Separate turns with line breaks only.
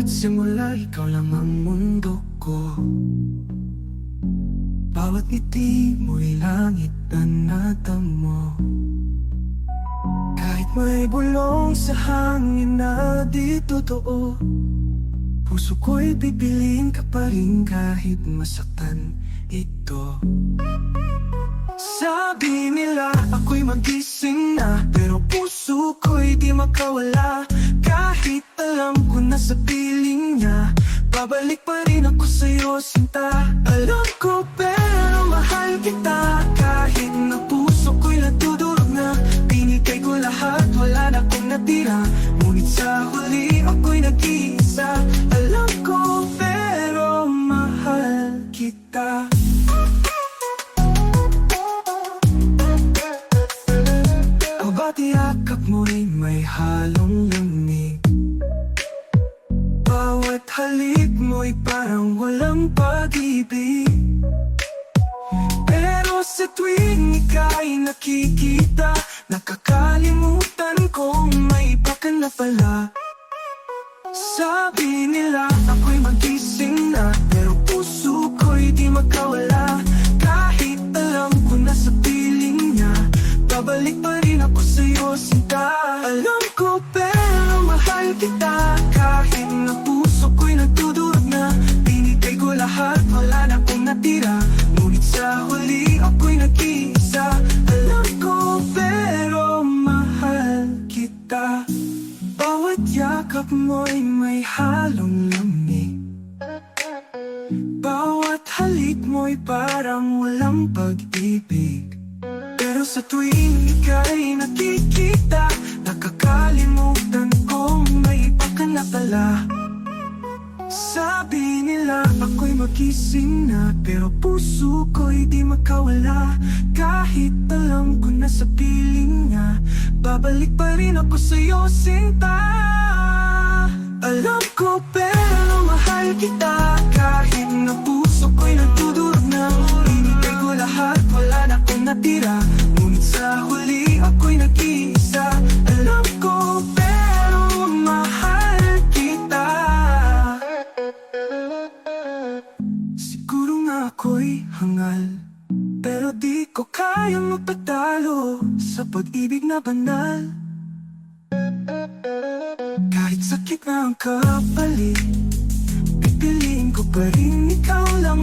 Bawat simula, ikaw lang ang mundo ko. Bawat ngiti mo'y langit na natamo. Kahit may bulong sa hangin na di totoo, puso ko'y pipiliin ka pa rin kahit masaktan ito. Sabi nila ako'y magising na, pero puso ko'y di makawala. Kahit alam ko na sa piling niya, babalik pa rin ako sa'yo, sinta. Alam ko pero mahal kita, kahit na puso ko'y natudurog na. Binigay ko lahat, wala na akong natira, ngunit sa huli ako'y nag-iisa. Alam ko pero mahal kita. Ang bawat yakap mo'y may halong lamig, bawat halik mo'y parang walang pag-ibig. Pero sa tuwing ika'y nakikita, nakakalimutan kong may iba ka na pala. Sabi nila ako'y magising na, pero puso ko'y di makawala. Kahit alam ko na sa piling niya, babalik pa rin ako sa'yo, sinta. Alam ko pero mahal kita, kahit na puso ko'y nagdudurog na. Binigay ko lahat, wala na akong natira, ngunit sa huli ako'y nag-iisa. Alam ko pero mahal kita. Bawat yakap mo'y may halong lamig, bawat halik mo'y parang walang pag-ibig. Pero sa tuwing ika'y nakikita, nakakalimutan kong may iba ka na pala. Sabi nila ako'y magising na, pero puso ko'y di makawala. Kahit alam ko na sa piling niya, babalik pa rin ako sa'yo, sinta. Alam ko pero mahal kita, kahit na puso ko'y nagdudurog na. Binigay ko lahat, wala na akong natira, ngunit sa huli ako'y nag-iisa. Alam ko pero mahal kita. Siguro nga ako'y hangal, pero di ko kayang magpatalo sa pag-ibig na banal. Kahit sakit na ang kapalit, pipiliin ko pa rin ikaw lang